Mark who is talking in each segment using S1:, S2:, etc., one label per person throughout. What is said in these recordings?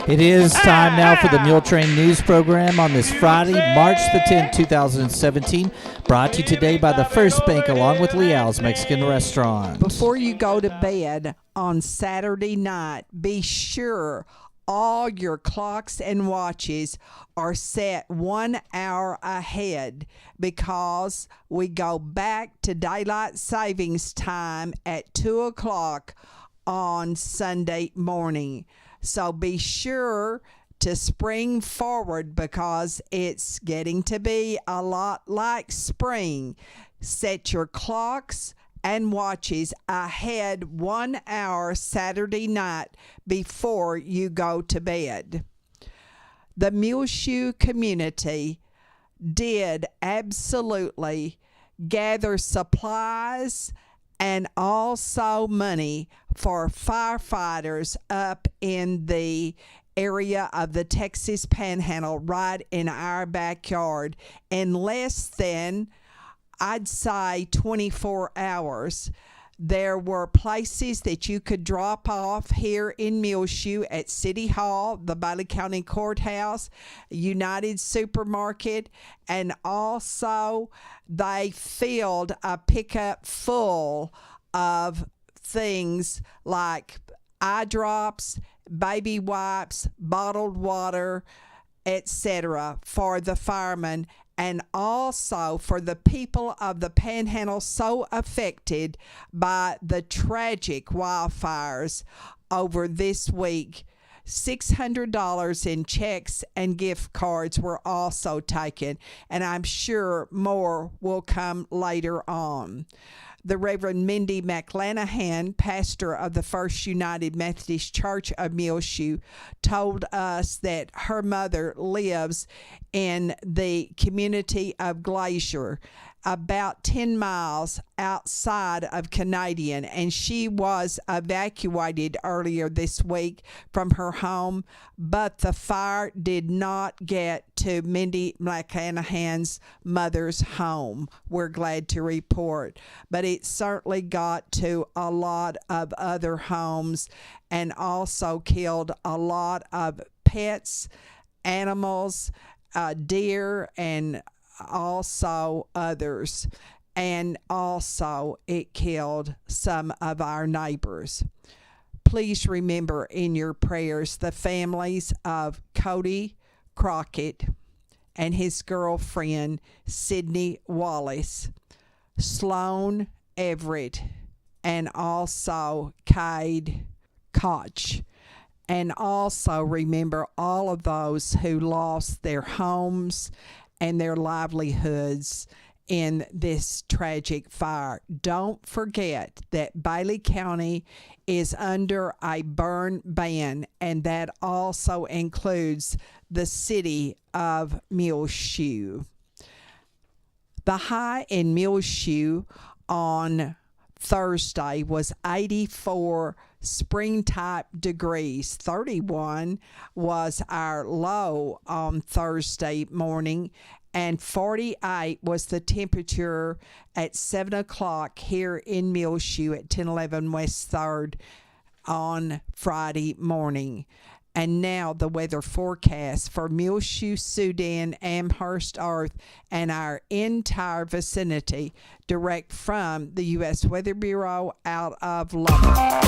S1: It is time now for the Muletrain News Program on this Friday, March the 10th, 2017. Brought to you today by the First Bank along with Leal's Mexican Restaurant.
S2: Before you go to bed on Saturday night, be sure all your clocks and watches are set 1 hour ahead because we go back to daylight savings time at 2 o'clock on Sunday morning. So be sure to spring forward because it's getting to be a lot like spring. Set your clocks and watches ahead 1 hour Saturday night before you go to bed. The Muleshoe community did absolutely gather supplies and also money for firefighters up in the area of the Texas Panhandle right in our backyard in less than, I'd say, 24 hours. There were places that you could drop off here in Muleshoe at City Hall, the Bailey County Courthouse, United Supermarket, and also they filled a pickup full of things like eye drops, baby wipes, bottled water, etc. for the firemen and also for the people of the Panhandle so affected by the tragic wildfires over this week. $600 in checks and gift cards were also taken, and I'm sure more will come later on. The Reverend Mindy McClanahan, pastor of the First United Methodist Church of Muleshoe, told us that her mother lives in the community of Glacier, about 10 miles outside of Canadian, and she was evacuated earlier this week from her home, but the fire did not get to Mindy McClanahan's mother's home, we're glad to report, but it certainly got to a lot of other homes and also killed a lot of pets, animals, deer, and also others, and also it killed some of our neighbors. Please remember in your prayers the families of Cody Crockett and his girlfriend Sydney Wallace, Sloan Everett, and also Cade Koch. And also remember all of those who lost their homes and their livelihoods in this tragic fire. Don't forget that Bailey County is under a burn ban, and that also includes the city of Muleshoe. The high in Muleshoe on Thursday was 84 spring-type degrees. 31 was our low on Thursday morning, and 48 was the temperature at 7 o'clock here in Muleshoe at 1011 West 3rd on Friday morning. And now the weather forecast for Muleshoe, Sudan, Amherst, Earth, and our entire vicinity, direct from the U.S. Weather Bureau out of Lubbock.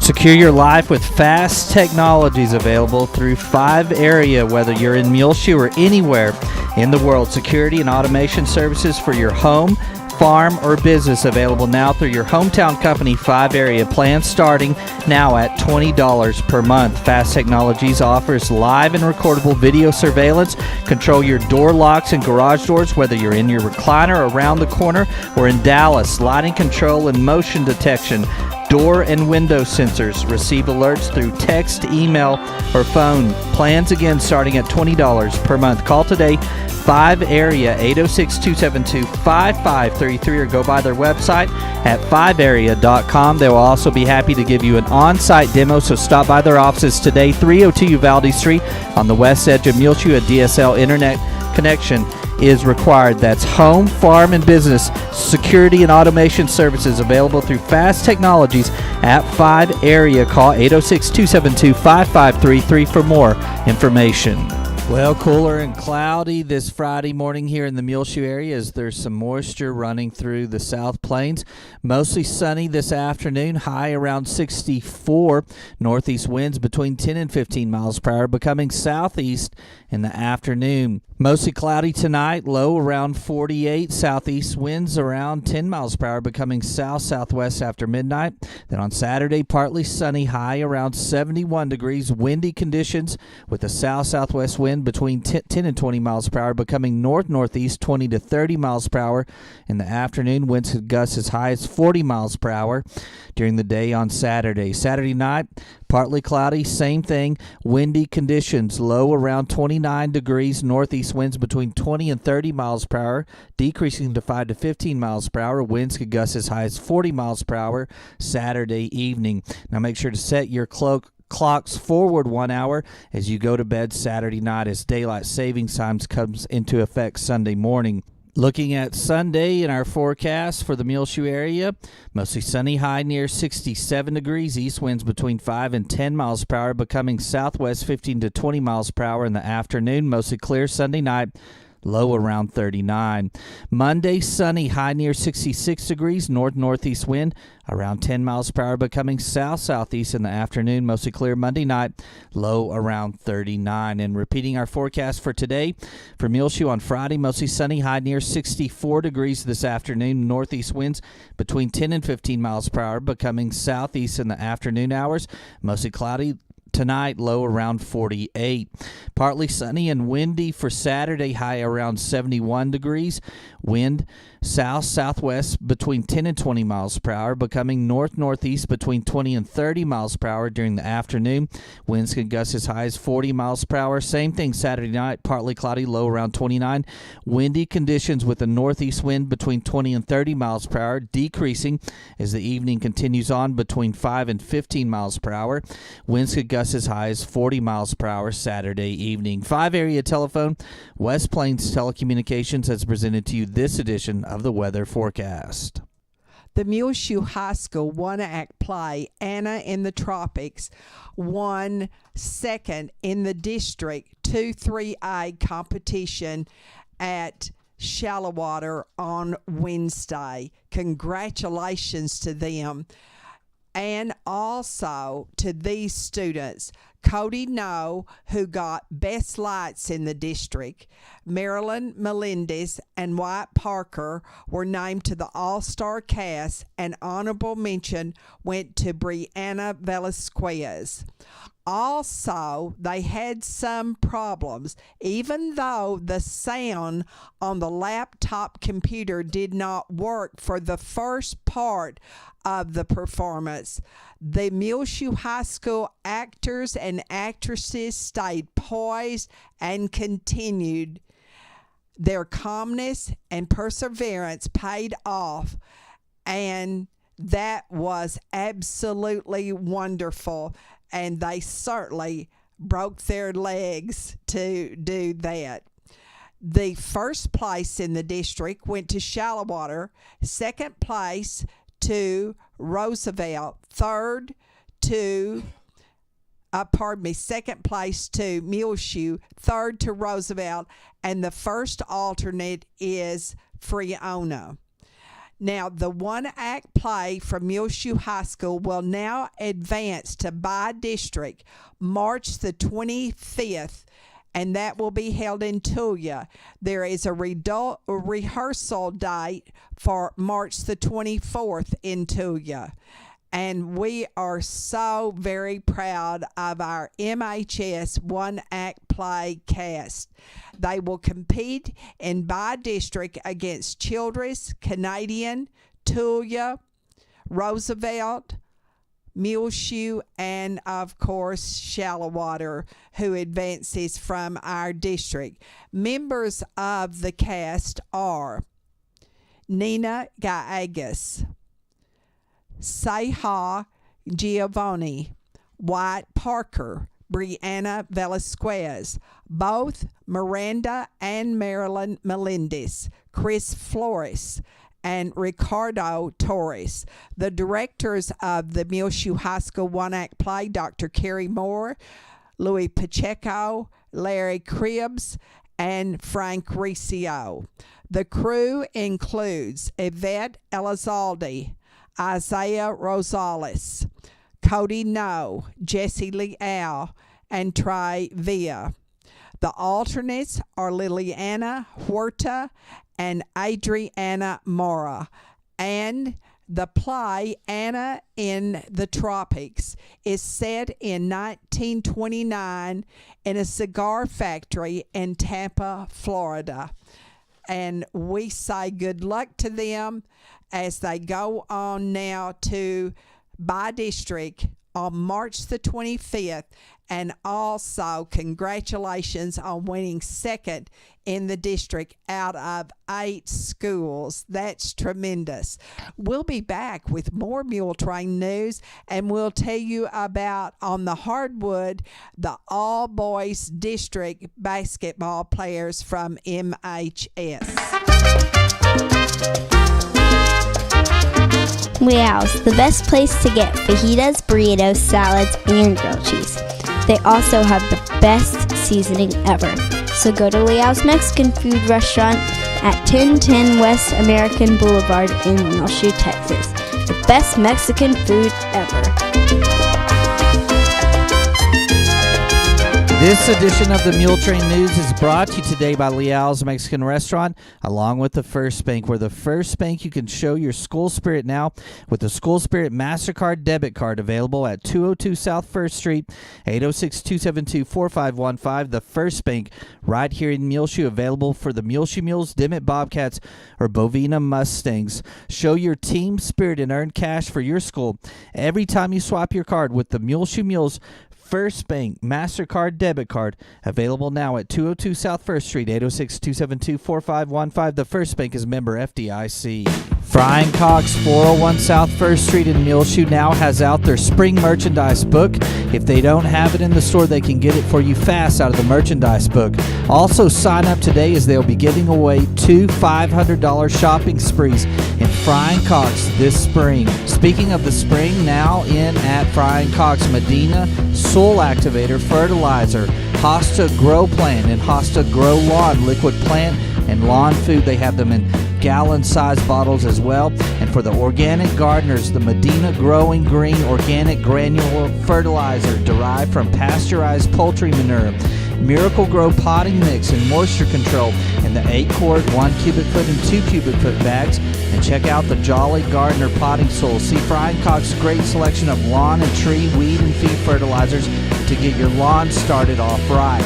S1: Secure your life with fast technologies available through 5 Area, whether you're in Muleshoe or anywhere in the world. Security and automation services for your home, farm, or business available now through your hometown company 5 Area. Plans starting now at $20 per month. Fast Technologies offers live and recordable video surveillance. Control your door locks and garage doors, whether you're in your recliner around the corner or in Dallas. Lighting control and motion detection. Door and window sensors. Receive alerts through text, email, or phone. Plans again starting at $20 per month. Call today, 5 Area, 806-272-5533, or go by their website at 5area.com. They will also be happy to give you an on-site demo, so stop by their offices today, 302 Uvalde Street on the west edge of Muleshoe. A DSL internet connection is required. That's home, farm, and business security and automation services available through Fast Technologies at 5 area. Call 806-272-5533 for more information. Well, cooler and cloudy this Friday morning here in the Muleshoe area as there's some moisture running through the South Plains. Mostly sunny this afternoon, high around 64. Northeast winds between 10 and 15 miles per hour, becoming southeast in the afternoon. Mostly cloudy tonight, low around 48. Southeast winds around 10 miles per hour, becoming south-southwest after midnight. Then on Saturday, partly sunny, high around 71 degrees. Windy conditions with a south-southwest wind between 10 and 20 miles per hour, becoming north-northeast 20 to 30 miles per hour. In the afternoon, winds could gust as high as 40 miles per hour during the day on Saturday. Saturday night, partly cloudy, same thing. Windy conditions, low around 29 degrees. Northeast winds between 20 and 30 miles per hour, decreasing to 5 to 15 miles per hour. Winds could gust as high as 40 miles per hour Saturday evening. Now make sure to set your clocks forward 1 hour as you go to bed Saturday night as daylight savings time comes into effect Sunday morning. Looking at Sunday in our forecast for the Muleshoe area, mostly sunny, high near 67 degrees. East winds between 5 and 10 miles per hour, becoming southwest 15 to 20 miles per hour in the afternoon. Mostly clear Sunday night, low around 39. Monday, sunny, high near 66 degrees. North-northeast wind around 10 miles per hour, becoming south-southeast in the afternoon. Mostly clear Monday night, low around 39. And repeating our forecast for today, for Muleshoe on Friday, mostly sunny, high near 64 degrees this afternoon. Northeast winds between 10 and 15 miles per hour, becoming southeast in the afternoon hours. Mostly cloudy tonight, low around 48. Partly sunny and windy for Saturday, high around 71 degrees. Wind south-southwest between 10 and 20 miles per hour, becoming north-northeast between 20 and 30 miles per hour during the afternoon. Winds can gust as high as 40 miles per hour. Same thing Saturday night, partly cloudy, low around 29. Windy conditions with a northeast wind between 20 and 30 miles per hour, decreasing as the evening continues on between 5 and 15 miles per hour. Winds could gust as high as 40 miles per hour Saturday evening. 5 area telephone, West Plains Telecommunications has presented to you this edition of the weather forecast.
S2: The Muleshoe High School one-act play, Anna in the Tropics, won second in the District 2-3A competition at Shallowater on Wednesday. Congratulations to them. And also to these students, Cody No, who got Best Lights in the district, Marilyn Melendez and Wyatt Parker were named to the All-Star cast, and honorable mention went to Brianna Velasquez. Also, they had some problems. Even though the sound on the laptop computer did not work for the first part of the performance, the Muleshoe High School actors and actresses stayed poised and continued. Their calmness and perseverance paid off, and that was absolutely wonderful. And they certainly broke their legs to do that. The first place in the district went to Shallowater, second place to Roosevelt, second place to Muleshoe, third to Roosevelt, and the first alternate is Freona. Now, the one-act play from Muleshoe High School will now advance to by-district March the 25th, and that will be held in Tulia. There is a rehearsal date for March the 24th in Tulia. And we are so very proud of our MHS one-act play cast. They will compete in by-district against Childress, Canadian, Tulia, Roosevelt, Muleshoe, and of course Shallowater, who advances from our district. Members of the cast are Nina Gallegos, Seha Giovanni, Wyatt Parker, Brianna Velasquez, both Miranda and Marilyn Melendez, Chris Flores, and Ricardo Torres. The directors of the Muleshoe High School one-act play, Dr. Kerry Moore, Louis Pacheco, Larry Cribbs, and Frank Riccio. The crew includes Yvette Elizalde, Isaiah Rosales, Cody No, Jesse Leal, and Trey Villa. The alternates are Liliana Huerta and Adriana Mora, and the play Anna in the Tropics is set in 1929 in a cigar factory in Tampa, Florida. And we say good luck to them as they go on now to by district on March the 25th. And also congratulations on winning second in the district out of 8 schools. That's tremendous. We'll be back with more Muletrain news, and we'll tell you about on the hardwood the all-boys district basketball players from MHS.
S3: Leo's, the best place to get fajitas, burritos, salads, and grilled cheese. They also have the best seasoning ever. So go to Leo's Mexican Food Restaurant at 1010 West American Boulevard in Muleshoe, Texas. The best Mexican food ever.
S1: This edition of the Muletrain News is brought to you today by Leal's Mexican Restaurant, along with the First Bank, where the First Bank you can show your school spirit now with the School Spirit MasterCard debit card available at 202 South First Street, 806-272-4515. The First Bank right here in Muleshoe, available for the Muleshoe Mules, Dimmitt Bobcats, or Bovina Mustangs. Show your team spirit and earn cash for your school every time you swap your card with the Muleshoe Mules First Bank MasterCard debit card, available now at 202 South First Street, 806-272-4515. The First Bank is member FDIC. Frying Cock's 401 South First Street in Muleshoe now has out their spring merchandise book. If they don't have it in the store, they can get it for you fast out of the merchandise book. Also, sign up today as they'll be giving away 2 $500 shopping sprees in Frying Cock's this spring. Speaking of the spring, now in at Frying Cock's, Medina Soil Activator Fertilizer, Hosta Grow Plant, and Hosta Grow Lawn Liquid Plant and Lawn Food. They have them in gallon-sized bottles as well. And for the organic gardeners, the Medina Growing Green Organic Granular Fertilizer derived from pasteurized poultry manure, Miracle Grow potting mix and moisture control in the 8-quart, 1 cubic foot, and 2 cubic foot bags. And check out the Jolly Gardener potting soil. See Frying Cock's great selection of lawn and tree, weed, and feed fertilizers to get your lawn started off right.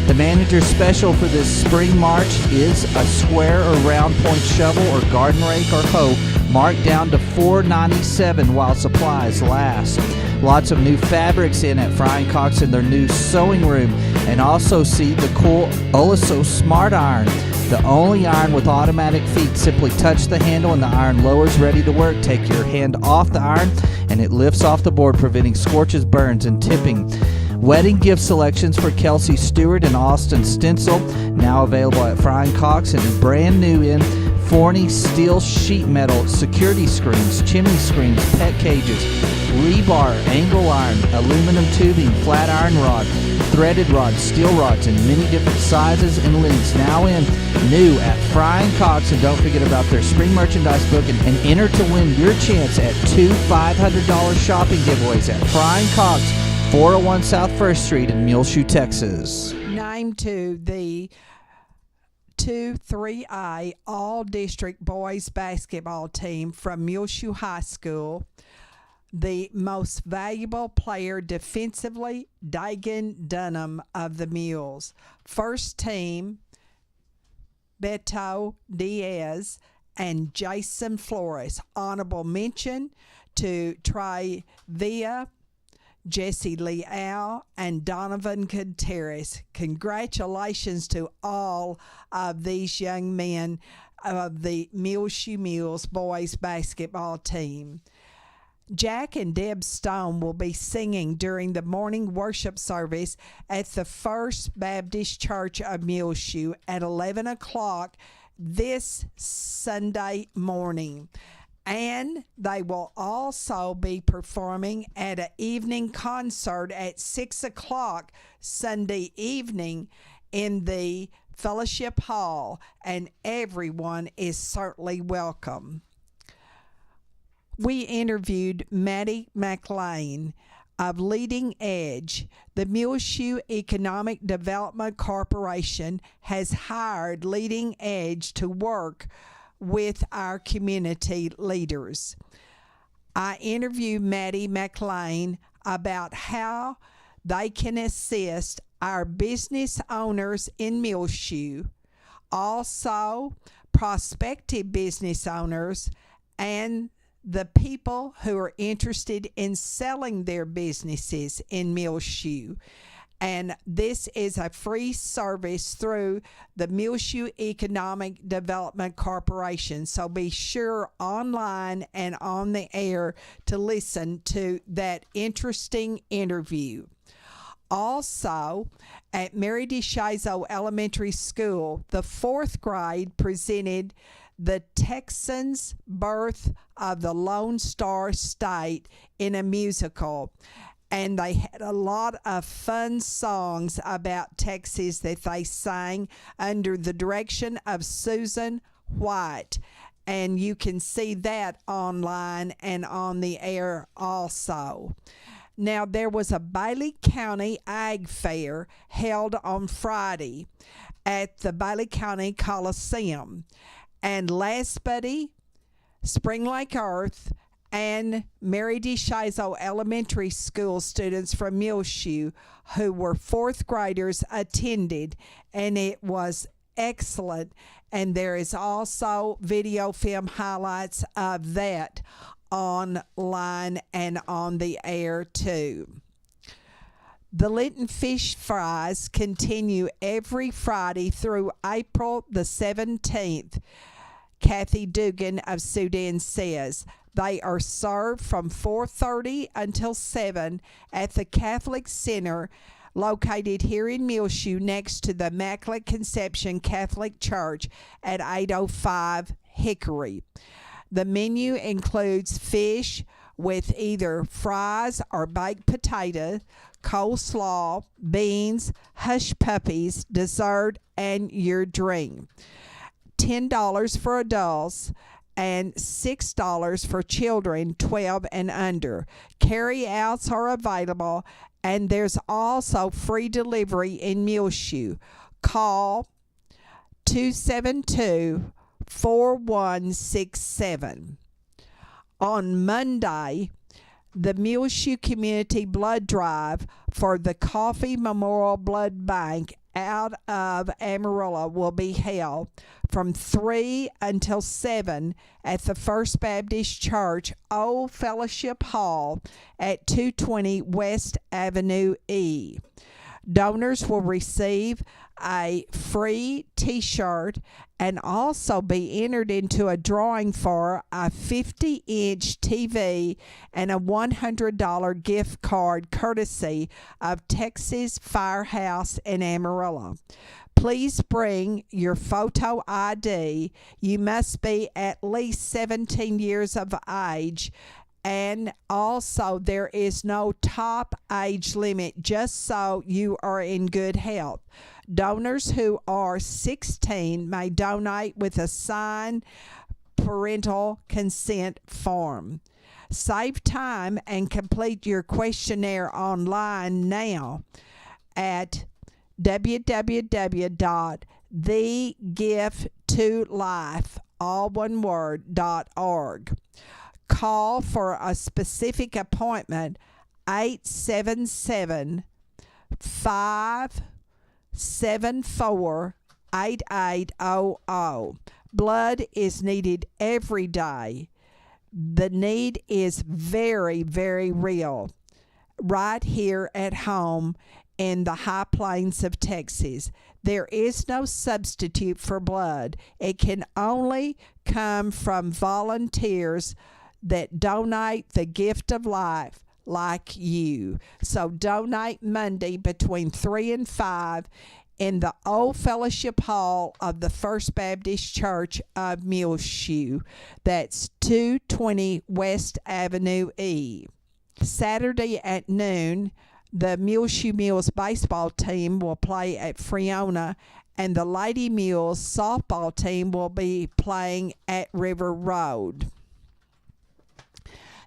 S1: The manager's special for this spring March is a square or round point shovel or garden rake or hoe marked down to $4.97 while supplies last. Lots of new fabrics in at Frying Cock's in their new sewing room, and also see the cool Oliso Smart Iron, the only iron with automatic feet. Simply touch the handle and the iron lowers, ready to work. Take your hand off the iron and it lifts off the board, preventing scorches, burns, and tipping. Wedding gift selections for Kelsey Stewart and Austin Stencil, now available at Frying Cock's, and brand new in Forney steel sheet metal security screens, chimney screens, pet cages, rebar, angle iron, aluminum tubing, flat iron rod, threaded rods, steel rods in many different sizes and lengths, now in new at Frying Cock's. And don't forget about their spring merchandise book and enter to win your chance at 2 $500 shopping giveaways at Frying Cock's, 401 South First Street in Muleshoe, Texas.
S2: Named to the 2-3A All-District Boys Basketball Team from Muleshoe High School, the most valuable player defensively, Dagan Dunham of the Mules. First team, Beto Diaz and Jason Flores. Honorable mention to Trey Villa, Jesse Leal, and Donovan Gutierrez. Congratulations to all of these young men of the Muleshoe Mules boys basketball team. Jack and Deb Stone will be singing during the morning worship service at the First Baptist Church of Muleshoe at 11 o'clock this Sunday morning. And they will also be performing at an evening concert at 6 o'clock Sunday evening in the Fellowship Hall, and everyone is certainly welcome. We interviewed Maddie McLean of Leading Edge. The Muleshoe Economic Development Corporation has hired Leading Edge to work with our community leaders. I interviewed Maddie McLean about how they can assist our business owners in Muleshoe, also prospective business owners, and the people who are interested in selling their businesses in Muleshoe. And this is a free service through the Muleshoe Economic Development Corporation. So be sure online and on the air to listen to that interesting interview. Also, at Mary DeShazo Elementary School, the fourth grade presented the Texans' birth of the Lone Star State in a musical. And they had a lot of fun songs about Texas that they sang under the direction of Susan White. And you can see that online and on the air also. Now, there was a Bailey County Ag Fair held on Friday at the Bailey County Coliseum. And Last Buddy, Spring Lake Earth, and Mary DeShazo Elementary School students from Muleshoe who were fourth graders attended, and it was excellent. And there is also video film highlights of that online and on the air too. The Linton Fish Fries continue every Friday through April the 17th. Kathy Dugan of Sudan says they are served from 4:30 until 7 at the Catholic Center located here in Muleshoe next to the Immaculate Conception Catholic Church at 805 Hickory. The menu includes fish with either fries or baked potato, coleslaw, beans, hush puppies, dessert, and your drink. $10 for adults and $6 for children 12 and under. Carry-outs are available, and there's also free delivery in Muleshoe. Call 272-4167. On Monday, the Muleshoe Community Blood Drive for the Coffee Memorial Blood Bank out of Amarillo will be held from 3 until 7 at the First Baptist Church Old Fellowship Hall at 220 West Avenue E. Donors will receive a free t-shirt and also be entered into a drawing for a 50-inch TV and a $100 gift card courtesy of Texas Firehouse in Amarillo. Please bring your photo ID. You must be at least 17 years of age. And also, there is no top age limit, just so you are in good health. Donors who are 16 may donate with a signed parental consent form. Save time and complete your questionnaire online now at www.thegifttolife.org. Call for a specific appointment 877-574-8800. Blood is needed every day. The need is very, very real. Right here at home in the high plains of Texas, there is no substitute for blood. It can only come from volunteers that donate the gift of life like you. So donate Monday between 3 and 5 in the Old Fellowship Hall of the First Baptist Church of Muleshoe. That's 220 West Avenue E. Saturday at noon, the Muleshoe Mules baseball team will play at Freona, and the Lady Mules softball team will be playing at River Road.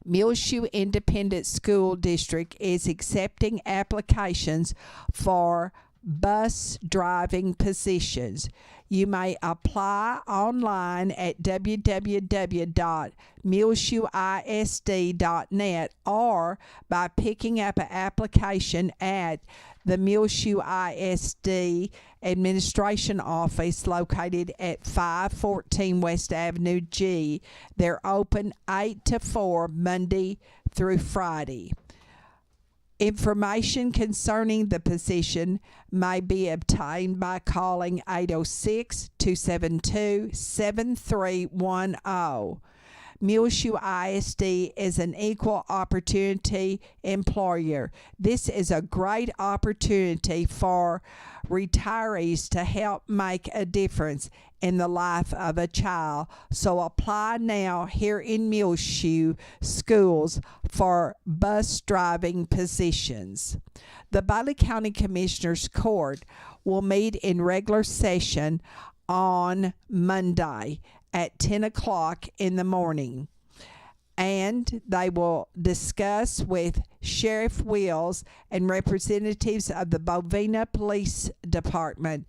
S2: Muleshoe Independent School District is accepting applications for bus driving positions. You may apply online at www.muleshoeisd.net or by picking up an application at the Muleshoe ISD Administration Office located at 514 West Avenue G. They're open 8 to 4 Monday through Friday. Information concerning the position may be obtained by calling 806-272-7310. Muleshoe ISD is an equal opportunity employer. This is a great opportunity for retirees to help make a difference in the life of a child. So apply now here in Muleshoe schools for bus driving positions. The Bailey County Commissioners Court will meet in regular session on Monday at 10 o'clock in the morning, and they will discuss with Sheriff Wills and representatives of the Bovina Police Department.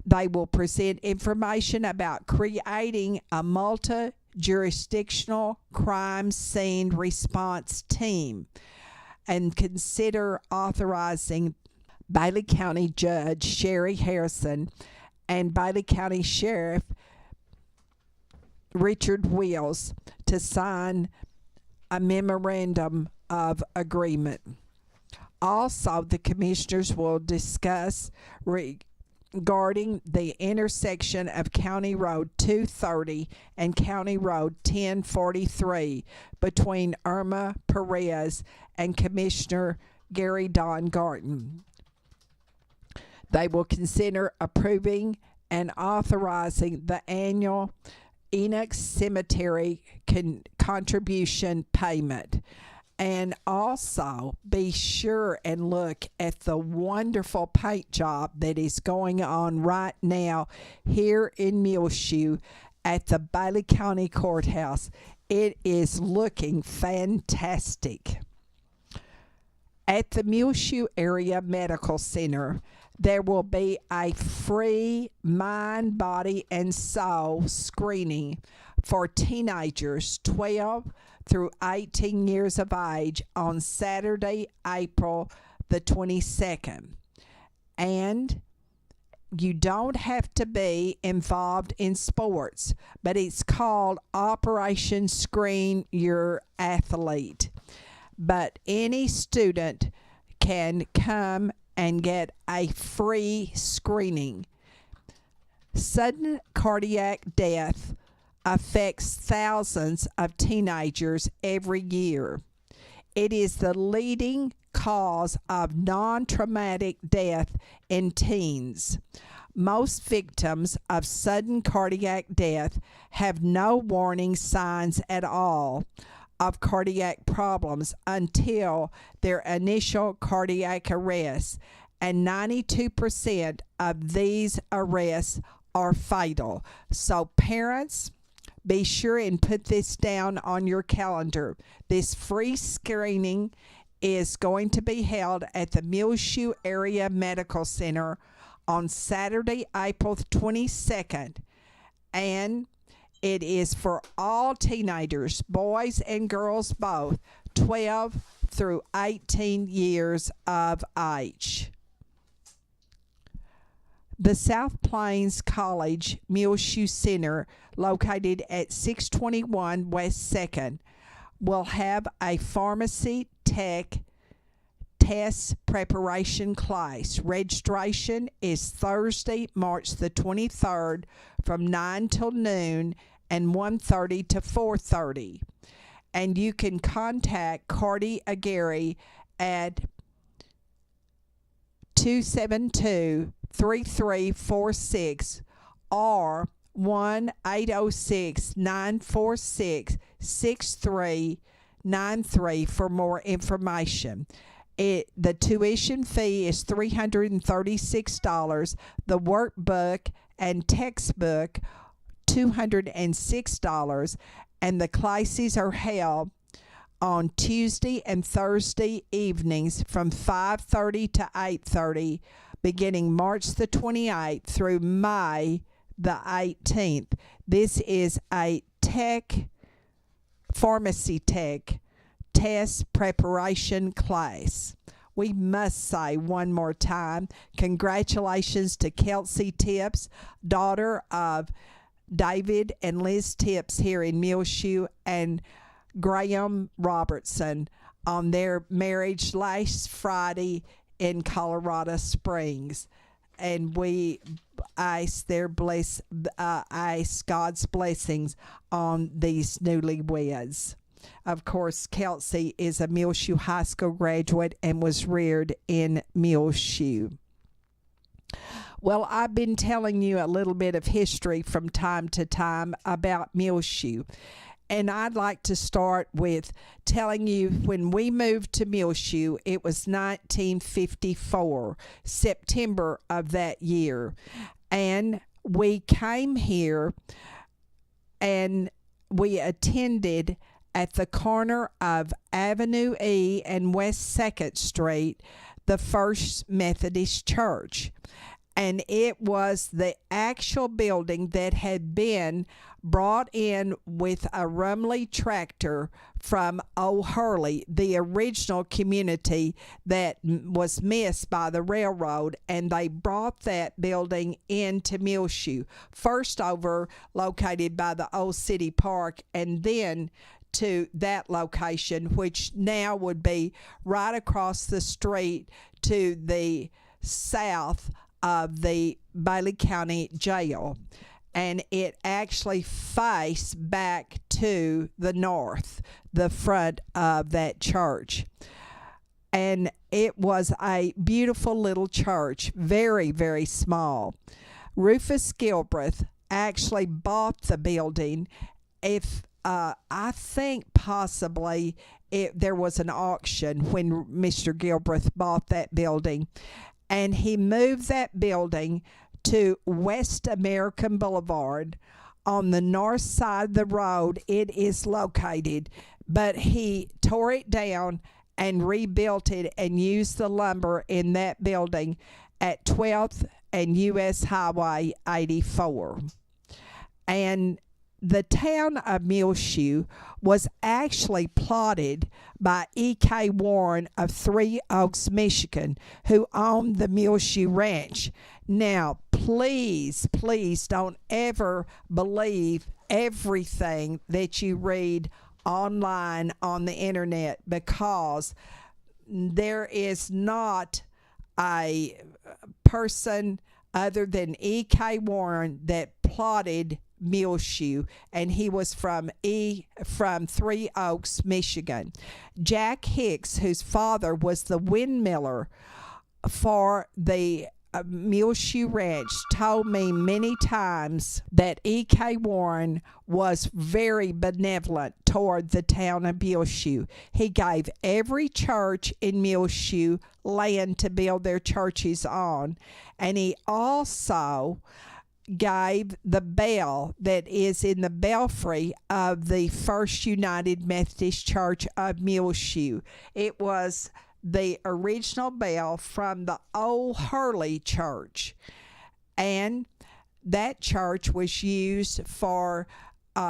S2: They will present information about creating a multi-jurisdictional crime scene response team and consider authorizing Bailey County Judge Sherry Harrison and Bailey County Sheriff Richard Wills to sign a memorandum of agreement. Also, the commissioners will discuss regarding the intersection of County Road 230 and County Road 1043 between Irma Perez and Commissioner Gary Don Garten. They will consider approving and authorizing the annual Enoch Cemetery contribution payment. And also be sure and look at the wonderful paint job that is going on right now here in Muleshoe at the Bailey County Courthouse. It is looking fantastic. At the Muleshoe Area Medical Center, there will be a free mind, body, and soul screening for teenagers 12 through 18 years of age on Saturday, April the 22nd. And you don't have to be involved in sports, but it's called Operation Screen Your Athlete. But any student can come and get a free screening. Sudden cardiac death affects thousands of teenagers every year. It is the leading cause of non-traumatic death in teens. Most victims of sudden cardiac death have no warning signs at all of cardiac problems until their initial cardiac arrest, and 92% of these arrests are fatal. So parents, be sure and put this down on your calendar. This free screening is going to be held at the Muleshoe Area Medical Center on Saturday, April 22nd, and it is for all teenagers, boys and girls both, 12 through 18 years of age. The South Plains College Muleshoe Center, located at 621 West 2nd, will have a pharmacy tech test preparation class. Registration is Thursday, March the 23rd from 9 till noon and 1:30 to 4:30. And you can contact Cardi Aguirre at 272-3346 or 1-806-946-6393 for more information. The tuition fee is $336. The workbook and textbook $206, and the classes are held on Tuesday and Thursday evenings from 5:30 to 8:30, beginning March the 28th through May the 18th. This is a pharmacy tech test preparation class. We must say one more time, congratulations to Kelsey Tips, daughter of David and Liz Tips here in Muleshoe, and Graham Robertson on their marriage last Friday in Colorado Springs. And we ask God's blessings on these newlyweds. Of course, Kelsey is a Muleshoe High School graduate and was reared in Muleshoe. Well, I've been telling you a little bit of history from time to time about Muleshoe. And I'd like to start with telling you when we moved to Muleshoe, it was 1954, September of that year. And we came here and we attended at the corner of Avenue E and West 2nd Street, the First Methodist Church. And it was the actual building that had been brought in with a Rumley tractor from Old Hurley, the original community that was missed by the railroad, and they brought that building into Muleshoe, first over located by the old city park, and then to that location, which now would be right across the street to the south of the Bailey County Jail. And it actually faced back to the north, the front of that church. And it was a beautiful little church, very, very small. Rufus Gilbreth actually bought the building. I think possibly there was an auction when Mr. Gilbreth bought that building. And he moved that building to West American Boulevard. On the north side of the road it is located, but he tore it down and rebuilt it and used the lumber in that building at 12th and US Highway 84. And the town of Muleshoe was actually plotted by E.K. Warren of Three Oaks, Michigan, who owned the Muleshoe Ranch. Now, please don't ever believe everything that you read online on the internet, because there is not a person other than E.K. Warren that plotted Muleshoe, and he was from Three Oaks, Michigan. Jack Hicks, whose father was the windmiller for the Muleshoe Ranch, told me many times that E.K. Warren was very benevolent toward the town of Muleshoe. He gave every church in Muleshoe land to build their churches on, and he also gave the bell that is in the belfry of the First United Methodist Church of Muleshoe. It was the original bell from the old Hurley Church, and that church was used for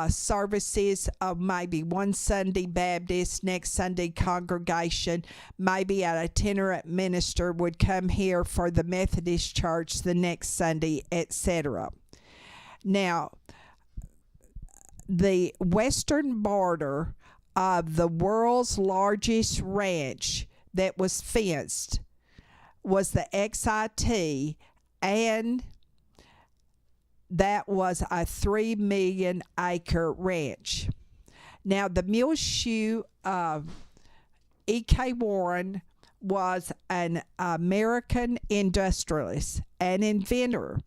S2: services of maybe one Sunday Baptist, next Sunday congregation, maybe an itinerant minister would come here for the Methodist Church the next Sunday, etc. Now, the western border of the world's largest ranch that was fenced was the XIT, and that was a 3 million acre ranch. Now, the Muleshoe, E.K. Warren was an American industrialist and inventor.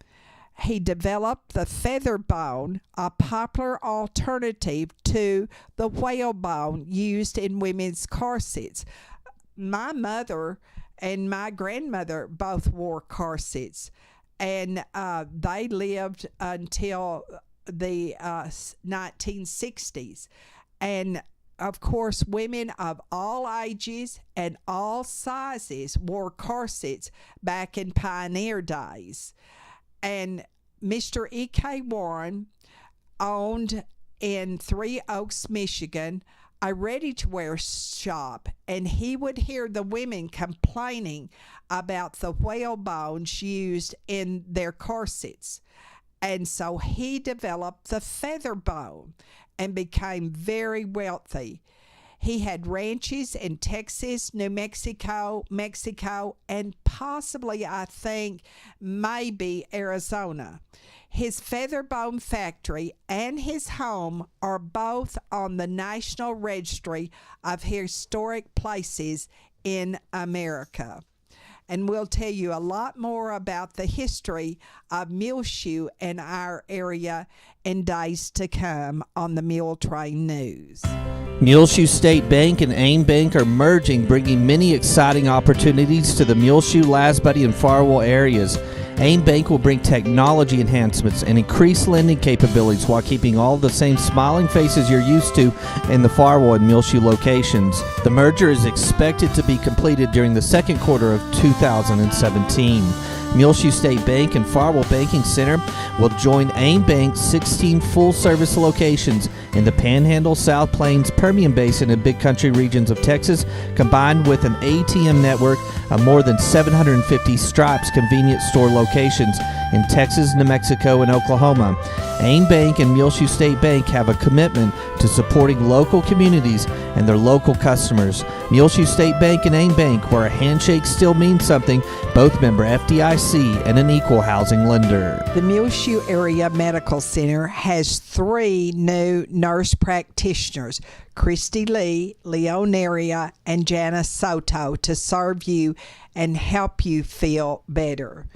S2: He developed the feather bone, a popular alternative to the whalebone used in women's corsets. My mother and my grandmother both wore corsets, and they lived until the 1960s. And of course, women of all ages and all sizes wore corsets back in pioneer days. And Mr. E.K. Warren owned in Three Oaks, Michigan, a ready-to-wear shop, and he would hear the women complaining about the whalebones used in their corsets. And so he developed the feather bone and became very wealthy. He had ranches in Texas, New Mexico, and possibly, I think, maybe Arizona. His featherbone factory and his home are both on the National Registry of Historic Places in America. And we'll tell you a lot more about the history of Muleshoe in our area in days to come on the Muletrain News.
S1: Muleshoe State Bank and AIM Bank are merging, bringing many exciting opportunities to the Muleshoe, Lasbuddy, and Farwell areas. AIM Bank will bring technology enhancements and increased lending capabilities while keeping all the same smiling faces you're used to in the Farwell and Muleshoe locations. The merger is expected to be completed during the second quarter of 2017. Muleshoe State Bank and Farwell Banking Center will join AIM Bank's 16 full-service locations in the Panhandle, South Plains, Permian Basin, and Big Country regions of Texas, combined with an ATM network of more than 750 Stripes convenience store locations in Texas, New Mexico, and Oklahoma. AIM Bank and Muleshoe State Bank have a commitment to supporting local communities and their local customers. Muleshoe State Bank and AIM Bank, where a handshake still means something, both member FDIC and an equal housing lender.
S2: The Muleshoe Area Medical Center has 3 new nurse practitioners, Christy Lee, Leonaria, and Janice Soto, to serve you and help you feel better.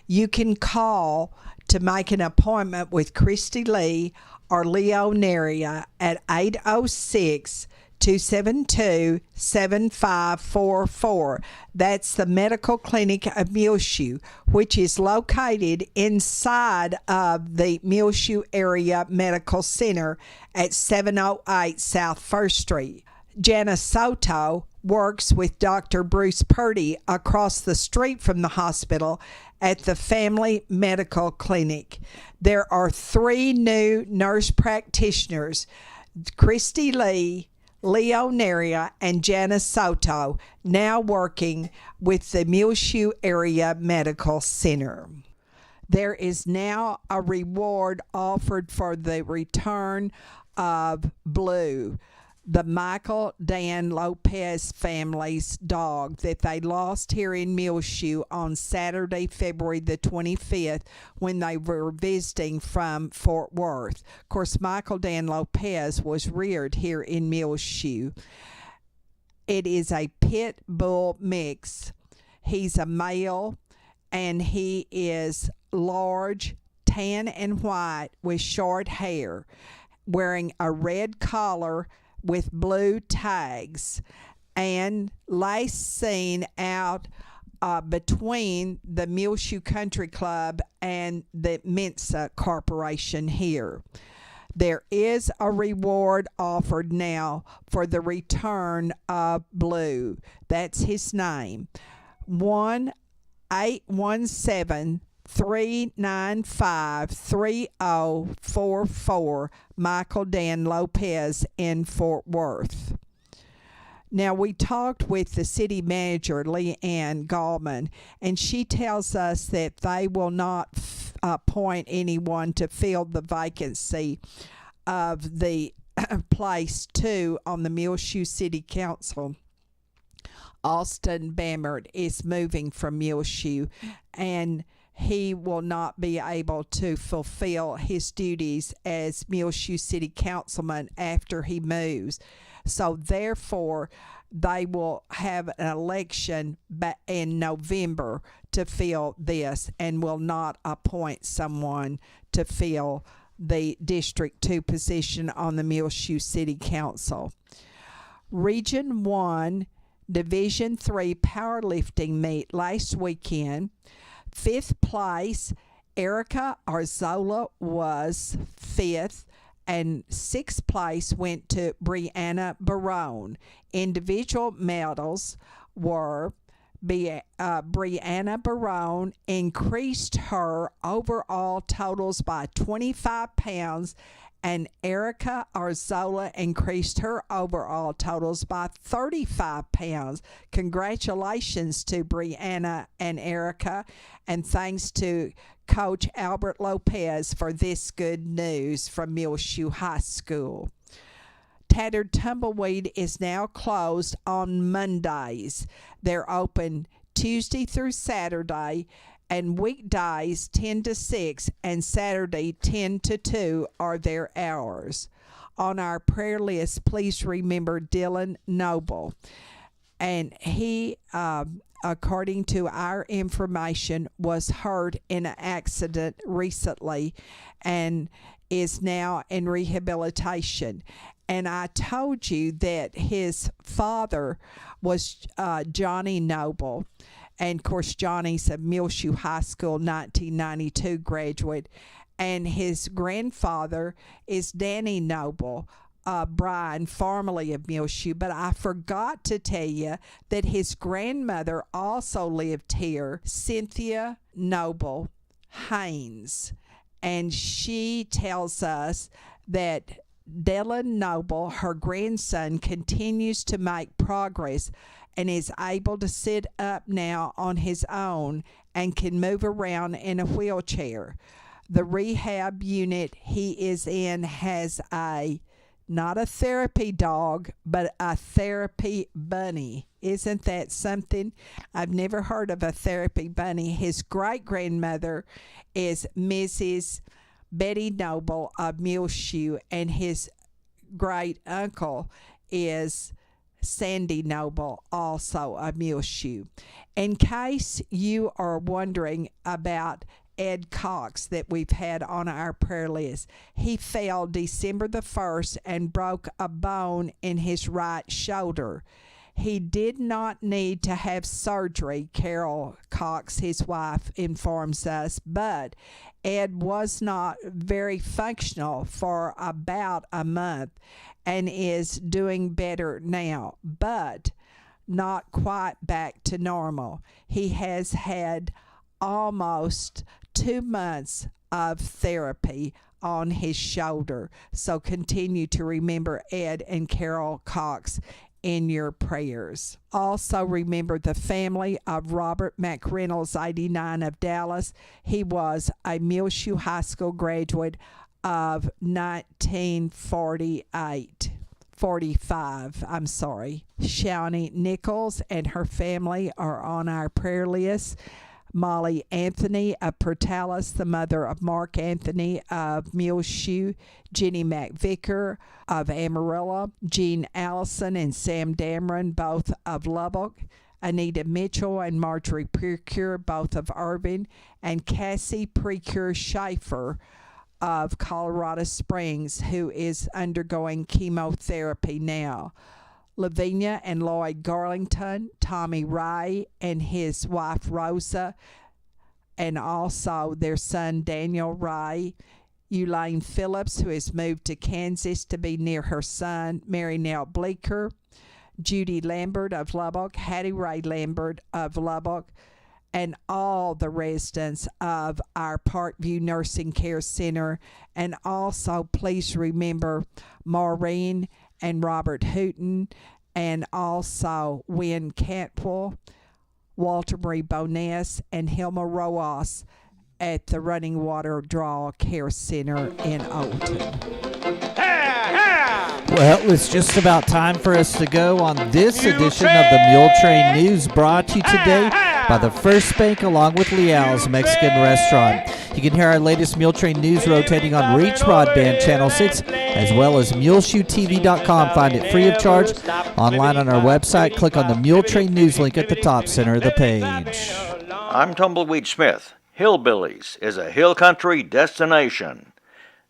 S2: You can call to make an appointment with Christy Lee or Leonaria at 806-272-7544. That's the Medical Clinic of Muleshoe, which is located inside of the Muleshoe Area Medical Center at 708 South 1st Street. Janice Soto works with Dr. Bruce Purdy across the street from the hospital at the Family Medical Clinic. There are 3 new nurse practitioners, Christy Lee, Leonaria, and Janice Soto, now working with the Muleshoe Area Medical Center. There is now a reward offered for the return of Blue, the Michael Dan Lopez family's dog that they lost here in Muleshoe on Saturday, February the 25th, when they were visiting from Fort Worth. Of course, Michael Dan Lopez was reared here in Muleshoe. It is a pit bull mix. He's a male, and he is large, tan and white, with short hair, wearing a red collar with blue tags, and last seen out between the Muleshoe Country Club and the Mensa Corporation here. There is a reward offered now for the return of Blue. That's his name. 1-817-395-3044, Michael Dan Lopez in Fort Worth. Now, we talked with the city manager, Leanne Gallman, and she tells us that they will not appoint anyone to fill the vacancy of the place 2 on the Muleshoe City Council. Austin Bammert is moving from Muleshoe, and he will not be able to fulfill his duties as Muleshoe City Councilman after he moves. So therefore, they will have an election in November to fill this and will not appoint someone to fill the District 2 position on the Muleshoe City Council. Region 1 Division 3 powerlifting meet last weekend. 5th place, Erica Arzola was 5th, and 6th place went to Brianna Barone. Individual medals were Brianna Barone increased her overall totals by 25 pounds, and Erica Arzola increased her overall totals by 35 pounds. Congratulations to Brianna and Erica, and thanks to Coach Albert Lopez for this good news from Muleshoe High School. Tattered Tumbleweed is now closed on Mondays. They're open Tuesday through Saturday, and weekdays 10 to 6 and Saturday 10 to 2 are their hours. On our prayer list, please remember Dylan Noble. And he, according to our information, was hurt in an accident recently and is now in rehabilitation. And I told you that his father was Johnny Noble. And, of course, Johnny's a Muleshoe High School 1992 graduate. And his grandfather is Danny Noble, Brian, formerly of Muleshoe. But I forgot to tell you that his grandmother also lived here, Cynthia Noble Haynes. And she tells us that Dylan Noble, her grandson, continues to make progress and is able to sit up now on his own and can move around in a wheelchair. The rehab unit he is in has not a therapy dog, but a therapy bunny. Isn't that something? I've never heard of a therapy bunny. His great-grandmother is Mrs. Betty Noble of Muleshoe, and his great-uncle is Sandy Noble, also of Muleshoe. In case you are wondering about Ed Cox that we've had on our prayer list, he fell December the 1st and broke a bone in his right shoulder. He did not need to have surgery, Carol Cox, his wife, informs us, but Ed was not very functional for about a month and is doing better now, but not quite back to normal. He has had almost 2 months of therapy on his shoulder. So continue to remember Ed and Carol Cox in your prayers. Also remember the family of Robert McReynolds, 89, of Dallas. He was a Muleshoe High School graduate of 45. Shawnee Nichols and her family are on our prayer list. Molly Anthony of Portales, the mother of Mark Anthony of Muleshoe, Jenny McVicker of Amarillo, Jean Allison and Sam Dameron, both of Lubbock, Anita Mitchell and Marjorie Precure, both of Irving, and Cassie Precure Schaefer of Colorado Springs, who is undergoing chemotherapy now. Lavinia and Lloyd Garlington, Tommy Ray and his wife Rosa, and also their son Daniel Ray, Elaine Phillips, who has moved to Kansas to be near her son, Mary Nell Bleeker, Judy Lambert of Lubbock, Hattie Ray Lambert of Lubbock, and all the residents of our Parkview Nursing Care Center. And also please remember Maureen and Robert Hooten, and also Wynn Cantwell, Walter Marie Boness, and Hilma Roas at the Running Water Draw Care Center in Oldton.
S1: Well, it's just about time for us to go on this edition of the Muletrain News, brought to you today by the First Bank along with Leal's Mexican Restaurant. You can hear our latest Muletrain news rotating on Reach Broadband Channel 6 as well as MuleshoeTV.com. Find it free of charge online on our website. Click on the Muletrain news link at the top center of the page.
S4: I'm Tumbleweed Smith. Hillbillies is a hill country destination.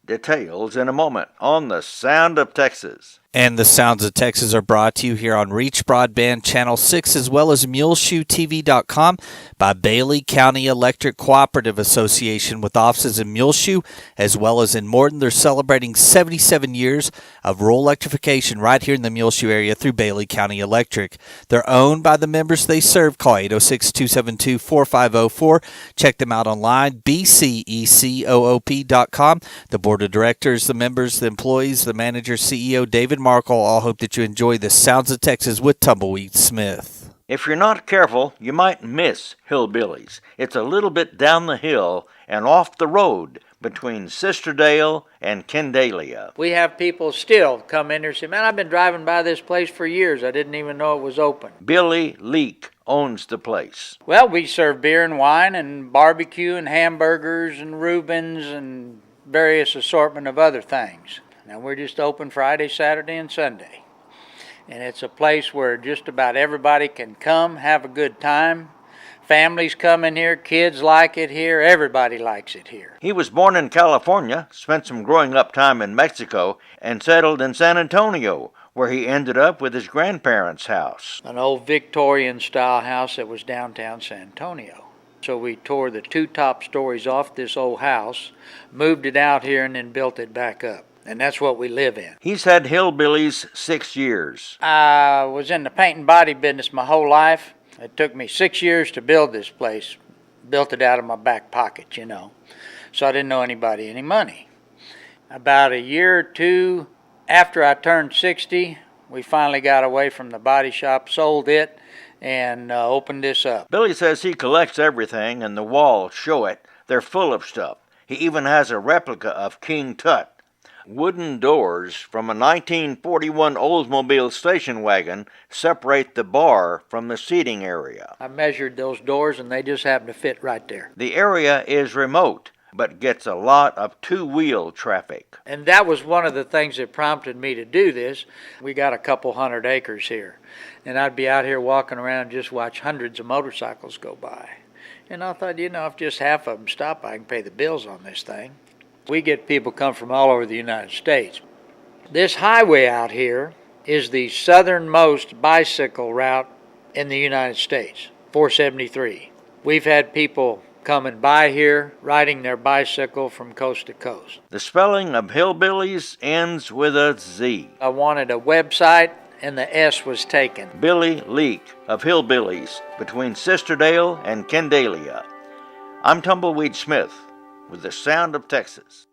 S4: Details in a moment on The Sound of Texas.
S1: And the Sounds of Texas are brought to you here on Reach Broadband Channel 6 as well as MuleshoeTV.com by Bailey County Electric Cooperative Association with offices in Muleshoe as well as in Morton. They're celebrating 77 years of rural electrification right here in the Muleshoe area through Bailey County Electric. They're owned by the members they serve. Call 806-272-4504. Check them out online, bcecoop.com. The board of directors, the members, the employees, the manager, CEO, David Markle, all hope that you enjoy the Sounds of Texas with Tumbleweed Smith.
S4: If you're not careful, you might miss Hillbillies. It's a little bit down the hill and off the road between Sisterdale and Kendalia.
S5: We have people still come in here and say, man, I've been driving by this place for years. I didn't even know it was open.
S4: Billy Leak owns the place.
S5: Well, we serve beer and wine and barbecue and hamburgers and Reubens and various assortment of other things. Now, we're just open Friday, Saturday, and Sunday. And it's a place where just about everybody can come, have a good time. Families come in here, kids like it here, everybody likes it here.
S4: He was born in California, spent some growing up time in Mexico, and settled in San Antonio, where he ended up with his grandparents' house.
S5: An old Victorian-style house that was downtown San Antonio. So we tore the two top stories off this old house, moved it out here, and then built it back up. And that's what we live in.
S4: He's had Hillbillies 6 years.
S5: I was in the paint and body business my whole life. It took me 6 years to build this place. Built it out of my back pocket, you know. So I didn't owe anybody any money. About a year or two after I turned 60, we finally got away from the body shop, sold it, and opened this up.
S4: Billy says he collects everything, and the walls show it. They're full of stuff. He even has a replica of King Tut. Wooden doors from a 1941 Oldsmobile station wagon separate the bar from the seating area.
S5: I measured those doors and they just happen to fit right there.
S4: The area is remote, but gets a lot of two-wheel traffic.
S5: And that was one of the things that prompted me to do this. We got a couple 100 acres here. And I'd be out here walking around and just watch hundreds of motorcycles go by. And I thought, you know, if just half of them stop, I can pay the bills on this thing. We get people come from all over the United States. This highway out here is the southernmost bicycle route in the United States, 473. We've had people coming by here riding their bicycle from coast to coast.
S4: The spelling of Hillbillies ends with a Z.
S5: I wanted a website and the S was taken.
S4: Billy Leak of Hillbillies between Sisterdale and Kendalia. I'm Tumbleweed Smith with the Sound of Texas.